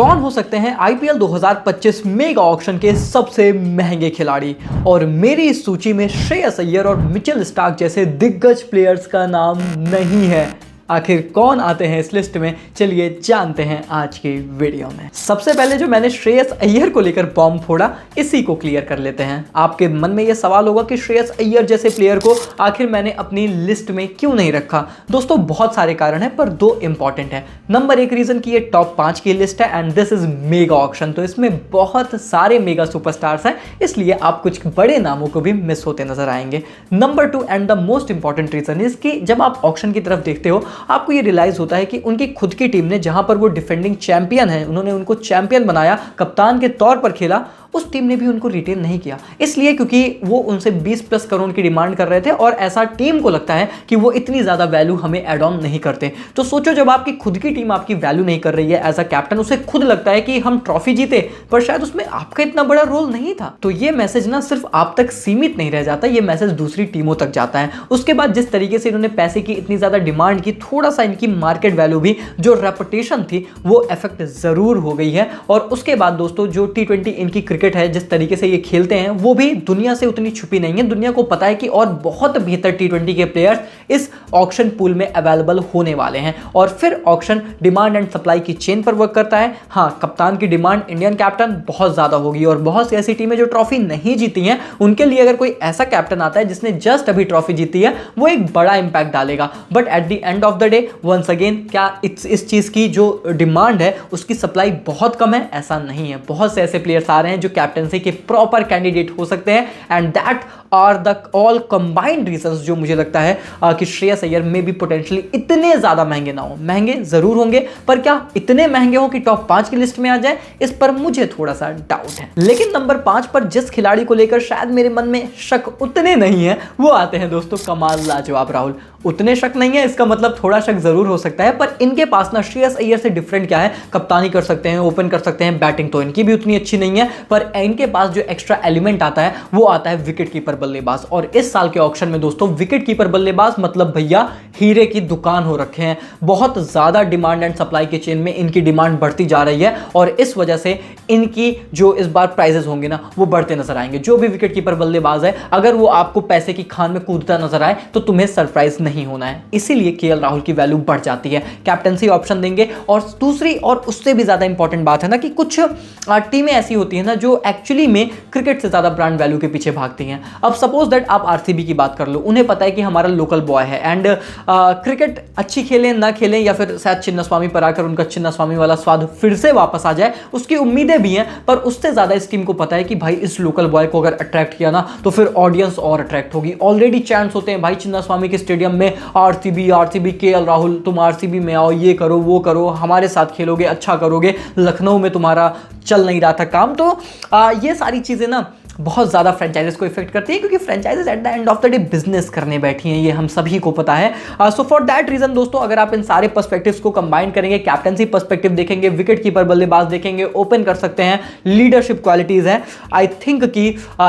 कौन हो सकते हैं आईपीएल 2025 मेगा ऑक्शन के सबसे महंगे खिलाड़ी? और मेरी इस सूची में श्रेयस अय्यर और मिचेल स्टार्क जैसे दिग्गज प्लेयर्स का नाम नहीं है। आखिर कौन आते हैं इस लिस्ट में, चलिए जानते हैं आज की वीडियो में। सबसे पहले जो मैंने श्रेयस अय्यर को लेकर बॉम्ब फोड़ा, इसी को क्लियर कर लेते हैं। आपके मन में यह सवाल होगा कि श्रेयस अय्यर जैसे प्लेयर को आखिर मैंने अपनी लिस्ट में क्यों नहीं रखा। दोस्तों बहुत सारे कारण हैं, पर दो इंपॉर्टेंट है। नंबर एक रीजन की ये टॉप 5 की लिस्ट है and this is mega auction, तो इसमें बहुत सारे मेगा सुपरस्टार्स हैं, इसलिए आप कुछ बड़े नामों को भी मिस होते नजर आएंगे। Number 2 and the most important reason is कि जब आप ऑक्शन की तरफ देखते हो आपको ये रियलाइज होता है कि उनकी खुद की टीम ने, जहां पर वो डिफेंडिंग चैंपियन है, उन्होंने उनको चैंपियन बनाया, कप्तान के तौर पर खेला, उस टीम ने भी उनको रिटेन नहीं किया। इसलिए क्योंकि वो उनसे 20+ करोड़ की डिमांड कर रहे थे और ऐसा टीम को लगता है कि वो इतनी ज्यादा वैल्यू हमें एड ऑन नहीं करते। तो सोचो जब आपकी खुद की टीम आपकी वैल्यू नहीं कर रही है एज अ कैप्टन, उसे खुद लगता है कि हम ट्रॉफी जीते पर शायद उसमें आपका इतना बड़ा रोल नहीं था, तो ये मैसेज ना सिर्फ आप तक सीमित नहीं रह जाता, ये मैसेज दूसरी टीमों तक जाता है। उसके बाद जिस तरीके से इन्होंने पैसे की इतनी ज्यादा डिमांड की, थोड़ा सा इनकी मार्केट वैल्यू भी, जो रेपुटेशन थी, वो इफेक्ट जरूर हो गई है। और उसके बाद दोस्तों जो T20 इनकी क्रिकेट है, जिस तरीके से ये खेलते हैं, वो भी दुनिया से उतनी छुपी नहीं है। दुनिया को पता है कि और बहुत बेहतर T20 के प्लेयर्स इस ऑक्शन पूल में अवेलेबल होने वाले हैं। और फिर ऑक्शन डिमांड एंड सप्लाई की चेन पर वर्क करता है। हाँ, कप्तान की डिमांड, इंडियन कैप्टन बहुत ज्यादा होगी और बहुत सी ऐसी टीमें जो ट्रॉफी नहीं जीती हैं, उनके लिए अगर कोई ऐसा कैप्टन आता है जिसने जस्ट अभी ट्रॉफी जीती है, वो एक बड़ा इंपैक्ट डालेगा। But at the end of the day once again, क्या इस चीज की जो डिमांड है उसकी सप्लाई बहुत कम है? ऐसा नहीं है। बहुत से ऐसे प्लेयर्स आ रहे हैं जो कैप्टनसी के प्रॉपर कैंडिडेट हो सकते हैं and that are the all combined reasons जो मुझे लगता है कि श्रेयस अय्यर में भी पोटेंशियली इतने ज्यादा महंगे ना हो। महंगे जरूर होंगे, पर क्या इतने महंगे हो कि टॉप 5 की लिस्ट में आ जाए, इस पर मुझे थोड़ा सा डाउट है। लेकिन नंबर 5 पर जिस खिलाड़ी को लेकर शायद मेरे मन में शक उतने नहीं है, वो आते हैं दोस्तों कमाल लाजवाब राहुल। उतने शक नहीं है, इसका मतलब थोड़ा शक जरूर हो सकता है, पर इनके पास ना श्रेयस अय्यर से डिफरेंट क्या है, कप्तानी कर सकते हैं, ओपन कर सकते हैं, बैटिंग तो इनकी भी उतनी अच्छी नहीं है, पर इनके पास जो एक्स्ट्रा एलिमेंट आता है वो आता है विकेट कीपर बल्लेबाज। और इस साल के ऑक्शन में दोस्तों विकेट कीपर बल्लेबाज मतलब भैया हीरे की दुकान हो रखे हैं। बहुत ज्यादा डिमांड एंड सप्लाई के चेन में इनकी डिमांड बढ़ती जा रही है और इस वजह से इनकी जो इस बार प्राइजेस होंगे ना, वो बढ़ते नजर आएंगे। जो भी विकेट कीपर बल्लेबाज है, अगर वो आपको पैसे की खान में कूदता नजर आए तो तुम्हें सरप्राइज नहीं होना है। इसीलिए केएल राहुल की वैल्यू बढ़ जाती है। कैप्टनसी ऑप्शन देंगे। और दूसरी और उससे भी ज्यादा इंपॉर्टेंट बात है ना कि कुछ टीमें ऐसी होती है ना जो एक्चुअली में क्रिकेट से ज्यादा ब्रांड वैल्यू के पीछे भागती हैं। अब सपोज दैट आप आरसीबी की बात कर लो, उन्हें पता है कि हमारा लोकल बॉय है एंड क्रिकेट अच्छी खेलें ना खेलें, या फिर शायद चिन्नास्वामी पर आकर उनका चिन्नास्वामी वाला स्वाद फिर से वापस आ जाए, उसकी उम्मीदें भी हैं। पर उससे ज्यादा इस टीम को पता है कि भाई इस लोकल बॉय को अगर अट्रैक्ट किया ना तो फिर ऑडियंस और अट्रैक्ट होगी। ऑलरेडी चैंट्स होते हैं भाई चिन्नास्वामी के स्टेडियम में, आरसीबी केएल राहुल, तुम आरसीबी में आओ, ये करो वो करो, हमारे साथ खेलोगे अच्छा करोगे, लखनऊ में तुम्हारा चल नहीं रहा था काम। तो ये सारी चीजें ना बहुत ज़्यादा फ्रेंचाइजेस को इफेक्ट करती है, क्योंकि franchises eight the end of the day business करने बैठी हैं, ये हम सभी को पता है। सो फॉर दैट रीजन दोस्तों, अगर आप इन सारे पर्सपेक्टिव्स को कंबाइन करेंगे, कैप्टनसी पर्सपेक्टिव देखेंगे, विकेट कीपर बल्लेबाज देखेंगे, ओपन कर सकते हैं, लीडरशिप क्वालिटीज है, आई थिंक कि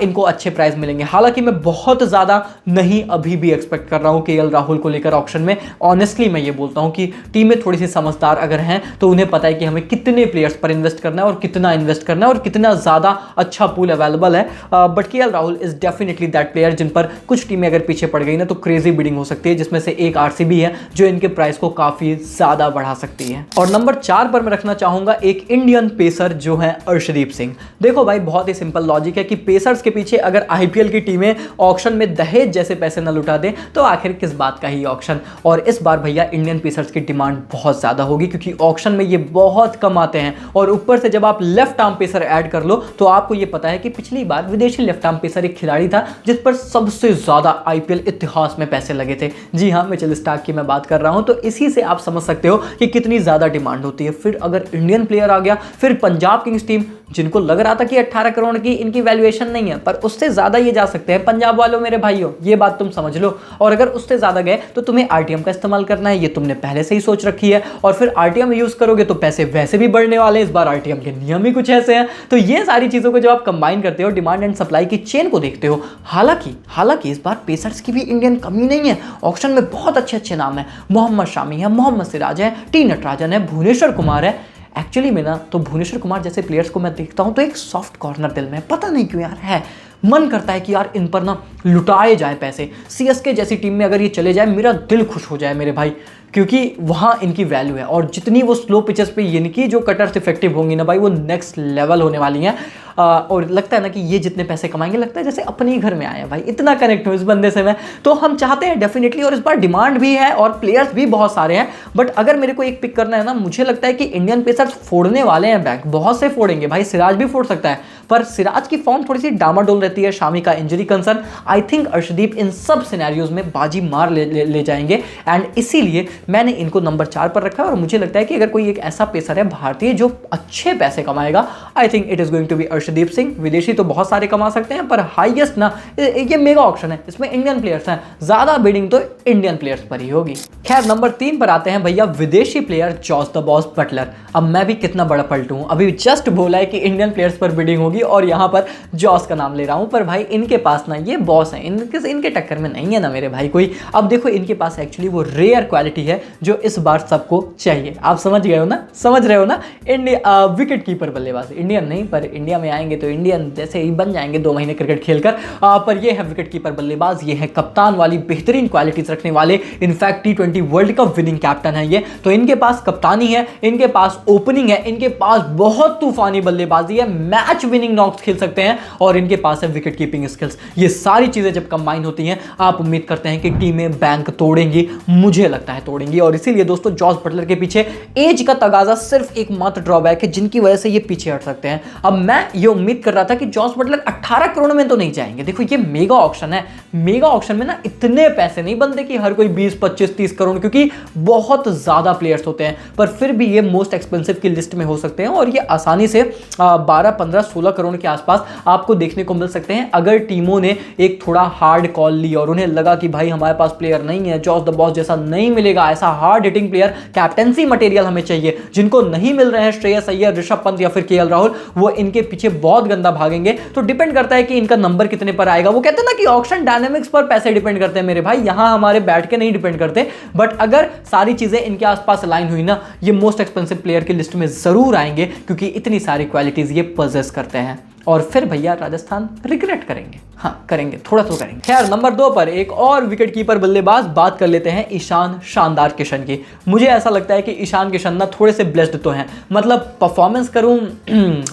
इनको अच्छे प्राइस मिलेंगे। हालांकि मैं बहुत ज़्यादा नहीं अभी भी एक्सपेक्ट कर रहा हूँ केएल राहुल को लेकर ऑक्शन में। ऑनेस्टली मैं ये बोलता हूँ कि टीमें थोड़ी सी समझदार अगर हैं तो उन्हें पता है कि हमें कितने प्लेयर्स पर इन्वेस्ट करना है और कितना इन्वेस्ट करना है और कितना ज़्यादा अच्छा पूल अवेलेबल है। But KL Rahul is definitely that player जिन पर कुछ टीमें अगर पीछे पड़ गई ना तो क्रेजी बिडिंग हो सकती है, जिसमें से एक आरसीबी है जो इनके प्राइस को काफी ज्यादा बढ़ा सकती है। और नंबर 4 पर मैं रखना चाहूंगा एक इंडियन पेसर जो है अर्शदीप सिंह। देखो भाई बहुत ही सिंपल लॉजिक है कि पेसर्स के पीछे अगर आईपीएल की टीमें ऑक्शन में दहेज जैसे पैसे न लुटा दें तो आखिर किस बात का ही ऑक्शन। और इस बार भैया इंडियन पेसर्स की डिमांड बहुत ज्यादा होगी, क्योंकि ऑक्शन में ये बहुत कम आते हैं। और ऊपर से जब आप लेफ्ट आर्म पेसर ऐड कर लो तो आपको ये पता है कि पिछली बार विदेशी लेफ्ट आर्म पेसर एक खिलाड़ी था जिस पर सबसे ज्यादा आईपीएल इतिहास में पैसे लगे थे। जी हां, मिचेल स्टार्क की मैं बात कर रहा हूं। तो इसी से आप समझ सकते हो कि कितनी ज्यादा डिमांड होती है। फिर अगर इंडियन प्लेयर आ गया, फिर पंजाब किंग्स टीम, जिनको लग रहा था कि 18 करोड़ की इनकी वैल्यूएशन नहीं है, पर उससे ज्यादा ये जा सकते हैं पंजाब वालों मेरे भाइयों, ये बात तुम समझ लो। और अगर उससे ज्यादा गए तो तुम्हें आरटीएम का इस्तेमाल करना है, ये तुमने पहले से ही सोच रखी है। और फिर आरटीएम यूज करोगे तो पैसे वैसे भी बढ़ने वाले हैं, इस बार आरटीएम के नियम ही कुछ ऐसे हैं। तो ये सारी चीजों को जब आप कंबाइन करते हो, डिमांड एंड सप्लाई की चेन को देखते हो, हालांकि इस बार पेसर्स की भी इंडियन कमी नहीं है। ऑक्शन में बहुत अच्छे नाम है, मोहम्मद शामी है, मोहम्मद सिराज है, टी नटराजन है, भुवनेश्वर कुमार है, एक्चुअली में ना तो भुवनेश्वर कुमार जैसे प्लेयर्स को मैं देखता हूँ तो एक सॉफ्ट कॉर्नर दिल में, पता नहीं क्यों यार है, मन करता है कि यार इन पर ना लुटाए जाए पैसे। सीएसके जैसी टीम में अगर ये चले जाए मेरा दिल खुश हो जाए मेरे भाई, क्योंकि वहाँ इनकी वैल्यू है। और जितनी वो स्लो पिचेस पे इनकी जो कटर्स इफेक्टिव होंगी ना भाई, वो नेक्स्ट लेवल होने वाली हैं। और लगता है ना कि ये जितने पैसे कमाएंगे लगता है जैसे अपने ही घर में आए हैं भाई, इतना कनेक्ट हूँ इस बंदे से मैं। तो हम चाहते हैं डेफिनेटली, और इस बार डिमांड भी है और प्लेयर्स भी बहुत सारे हैं। बट अगर मेरे को एक पिक करना है ना, मुझे लगता है कि इंडियन पेसर्स फोड़ने वाले हैं बैंक, बहुत से फोड़ेंगे भाई। सिराज भी फोड़ सकता है, पर सिराज की फॉर्म थोड़ी सी डामाडोल रहती है, शामी का injury concern. I think Arshdeep इन सब सिनेरियोज में बाजी मार ले जाएंगे, एंड इसीलिए मैंने इनको नंबर 4 पर रखा है। और मुझे लगता है कि अगर कोई एक ऐसा पेसर है भारतीय जो अच्छे पैसे कमाएगा, I think it is going to be Arshdeep Singh. विदेशी तो बहुत सारे कमा सकते हैं, पर हाईएस्ट ना ये मेगा ऑक्शन है, इसमें इंडियन प्लेयर्स हैं, ज्यादा बिडिंग तो इंडियन प्लेयर्स पर ही होगी। खैर नंबर 3 पर आते हैं भैया, विदेशी player Jos the boss Buttler. अब मैं भी कितना बड़ा पलटू हूं, अभी जस्ट बोला है कि इंडियन प्लेयर्स पर बिडिंग होगी और यहां पर जॉस का नाम ले रहा हूं। पर भाई इनके पास ना ये बॉस है, इनके टक्कर में नहीं है ना मेरे भाई कोई। अब देखो इनके पास एक्चुअली वो रेयर क्वालिटी है जो इस बार सबको चाहिए। आप समझ गए हो ना, समझ रहे हो ना। इंडिया विकेट कीपर बल्लेबाज, इंडियन नहीं पर इंडिया में आएंगे तो इंडियन जैसे ही बन जाएंगे 2 महीने क्रिकेट खेलकर। पर ये है विकेट कीपर बल्लेबाज, ये है कप्तान वाली बेहतरीन क्वालिटीज रखने वाले, in fact T20 world cup winning captain है ये। तो इनके पास कप्तानी है, इनके पास ओपनिंग है, इनके पास बहुत तूफानी बल्लेबाजी है, मैच विनिंग नॉक्स खेल सकते हैं, और इनके पास है विकेट कीपिंग स्किल्स। ये सारी चीजें जब कंबाइन होती हैं, आप उम्मीद करते हैं कि टीमें बैंक तोड़ेंगी, मुझे लगता है तोड़ेंगी। और इसीलिए दोस्तों जॉस बटलर के पीछे एज का तगाजा सिर्फ एकमात्र ड्रॉबैक है जिनकी वजह से ये पीछे हट सकते हैं। अब मैं ये उम्मीद कर रहा था कि जॉस बटलर 18 करोड़ में तो नहीं जाएंगे। देखो ये मेगा ऑक्शन है, मेगा ऑक्शन में ना इतने पैसे नहीं बनते कि हर कोई 20, 25, 30 करोड़, क्योंकि बहुत ज्यादा प्लेयर्स होते हैं। पर फिर भी ये मोस्ट एक्सपेंसिव की लिस्ट में हो सकते हैं, और ये आसानी से 12, 15, 16 करोड़ के आसपास आपको देखने को मिल सकते हैं, अगर टीमों ने एक थोड़ा हार्ड कॉल ली और उन्हें लगा कि भाई हमारे पास प्लेयर नहीं है, जॉस द बॉस जैसा नहीं मिलेगा, ऐसा hard hitting player, captaincy material हमें चाहिए, जिनको नहीं मिल रहे हैं श्रेयस अय्यर, ऋषभ पंत या फिर केएल राहुल, वो इनके पीछे बहुत गंदा भागेंगे। तो डिपेंड करता है कि इनका नंबर कितने पर आएगा। वो कहते हैं ना कि ऑक्शन डायनामिक्स पर पैसे डिपेंड करते हैं मेरे भाई, यहां हमारे बैठ के नहीं डिपेंड करते। बट अगर सारी चीजें इनके आसपास लाइन हुई ना, ये मोस्ट एक्सपेंसिव प्लेयर की लिस्ट में जरूर आएंगे, क्योंकि इतनी सारी क्वालिटीज ये पजेस करते हैं। और फिर भैया राजस्थान रिग्रेट करेंगे, हाँ करेंगे, थोड़ा तो करेंगे। खैर नंबर 2 पर एक और विकेट कीपर बल्लेबाज, बात कर लेते हैं ईशान शानदार किशन की। मुझे ऐसा लगता है कि ईशान किशन ना थोड़े से ब्लेस्ड तो हैं, मतलब परफॉर्मेंस करूं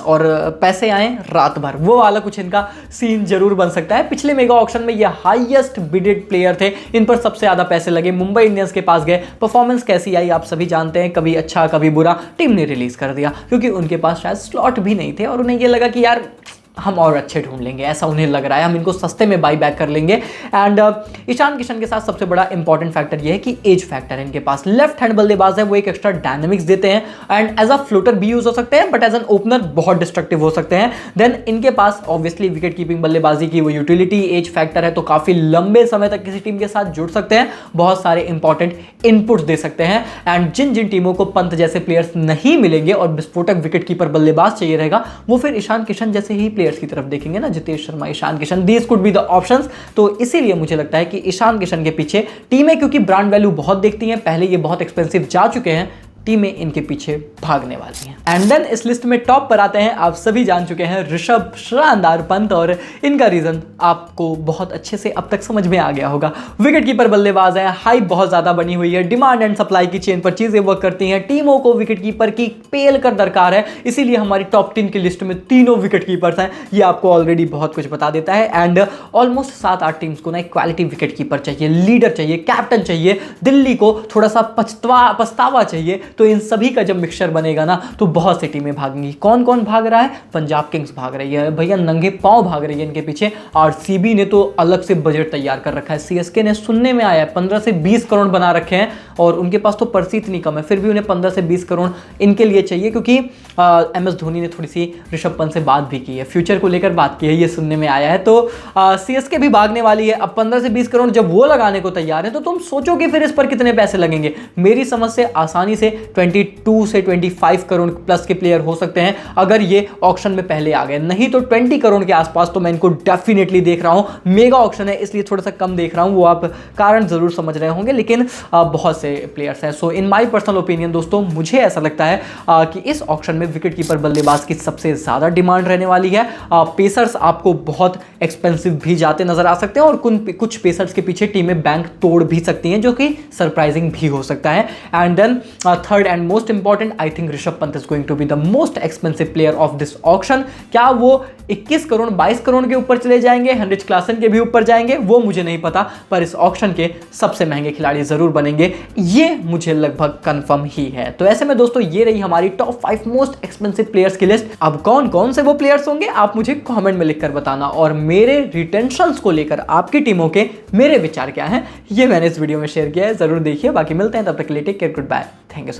और पैसे आए रात भर, वो वाला कुछ इनका सीन जरूर बन सकता है। पिछले मेगा ऑक्शन में ये हाईएस्ट बिडेड प्लेयर थे, इन पर सबसे ज्यादा पैसे लगे, मुंबई इंडियंस के पास गए। परफॉर्मेंस कैसी आई आप सभी जानते हैं, कभी अच्छा कभी बुरा, टीम ने रिलीज कर दिया क्योंकि उनके पास शायद स्लॉट भी नहीं थे, और उन्हें ये लगा कि यार हम और अच्छे ढूंढ लेंगे, ऐसा उन्हें लग रहा है, हम इनको सस्ते में बाई बैक कर लेंगे। एंड ईशान किशन के साथ सबसे बड़ा इंपॉर्टेंट फैक्टर ये है कि एज फैक्टर है इनके पास। लेफ्ट हैंड बल्लेबाज है, वो एक एक्स्ट्रा डायनामिक्स देते हैं, एंड एज अ फ्लोटर भी यूज हो सकते हैं, बट एज एन ओपनर बहुत डिस्ट्रक्टिव हो सकते हैं। देन इनके पास ऑब्वियसली विकेट कीपिंग बल्लेबाजी की वो यूटिलिटी, एज फैक्टर है, तो काफी लंबे समय तक किसी टीम के साथ जुड़ सकते हैं, बहुत सारे इंपॉर्टेंट इनपुट्स दे सकते हैं। एंड जिन जिन टीमों को पंत जैसे प्लेयर्स नहीं मिलेंगे और विस्फोटक विकेट कीपर बल्लेबाज चाहिए रहेगा, वो फिर ईशान किशन जैसे ही प्लेयर्स की तरफ देखेंगे ना, Jitesh Sharma, Ishan Kishan, these could be the options. तो इसीलिए मुझे लगता है कि ईशान किशन के पीछे टीमें, क्योंकि ब्रांड वैल्यू बहुत देखती हैं, पहले ये बहुत एक्सपेंसिव जा चुके हैं, टीमें इनके पीछे भागने वाली हैं। एंड देन इस लिस्ट में टॉप पर आते हैं, आप सभी जान चुके हैं, ऋषभ शानदार पंत, और इनका रीजन आपको बहुत अच्छे से अब तक समझ में आ गया होगा। विकेट कीपर बल्लेबाज है, हाइप बहुत ज्यादा बनी हुई है, डिमांड एंड सप्लाई की चेन पर चीजें वर्क करती हैं, टीमों को विकेट कीपर की पेल कर दरकार है, इसीलिए हमारी टॉप 10 की लिस्ट में तीनों विकेट कीपर्स हैं। ये आपको ऑलरेडी बहुत कुछ बता देता है। एंड ऑलमोस्ट 7-8 टीम्स को ना एक क्वालिटी विकेट कीपर चाहिए, लीडर चाहिए, कैप्टन चाहिए, दिल्ली को थोड़ा सा पछतावा चाहिए। तो इन सभी का जब मिक्सचर बनेगा ना, तो बहुत सी टीमें भागेंगी। कौन कौन भाग रहा है? पंजाब किंग्स भाग रही है भैया, नंगे पांव भाग रही है इनके पीछे। आरसीबी ने तो अलग से बजट तैयार कर रखा है, सीएसके ने सुनने में आया है 15 से 20 करोड़ बना रखे हैं, और उनके पास तो पर्ची इतनी कम है, फिर भी उन्हें 15 से 20 करोड़ इनके लिए चाहिए, क्योंकि एमएस धोनी ने थोड़ी सी ऋषभ पंत से बात भी की है, फ्यूचर को लेकर बात की है, ये सुनने में आया है। तो सीएसके भी भागने वाली है। अब 15 से 20 करोड़ जब वो लगाने को तैयार है, तो तुम सोचो कि फिर इस पर कितने पैसे लगेंगे। मेरी समझ से आसानी से 22 से 25 करोड़ प्लस के प्लेयर हो सकते हैं अगर ये ऑक्शन में पहले आ गए, नहीं तो 20 करोड़ के आसपास तो मैं इनको डेफिनेटली देख रहा हूं। मेगा ऑक्शन है इसलिए थोड़ा सा कम देख रहा हूं, वो आप कारण जरूर समझ रहे होंगे, लेकिन बहुत से प्लेयर्स हैं। सो इन माय पर्सनल ओपिनियन दोस्तों, मुझे ऐसा लगता है कि इस ऑक्शन में विकेट कीपर बल्लेबाज की सबसे ज्यादा डिमांड रहने वाली है। पेसर्स आपको बहुत एक्सपेंसिव भी जाते नजर आ सकते हैं और कुछ पेसर्स के पीछे टीमें बैंक तोड़ भी सकती हैं, जो कि सरप्राइजिंग भी हो सकता है। And then third and most important, I think Rishabh Pant is going to be the most expensive player of this auction. क्या वो 21 करोड़ 22 करोड़ के ऊपर चले जाएंगे, हेनरिच क्लासन के भी ऊपर जाएंगे, वो मुझे नहीं पता, पर इस ऑक्शन के सबसे महंगे खिलाड़ी जरूर बनेंगे, ये मुझे लगभग कंफर्म ही है। तो ऐसे में दोस्तों ये रही हमारी टॉप 5 मोस्ट एक्सपेंसिव प्लेयर्स की लिस्ट। अब कौन कौन से वो प्लेयर्स होंगे आप मुझे कमेंट में लिखकर बताना, और मेरे रिटेंशंस को लेकर आपकी टीमों के मेरे विचार क्या हैं ये मैंने इस वीडियो में शेयर किया है, जरूर देखिए। बाकी मिलते हैं, तब तक के लिए take care, good bye, thank you so much.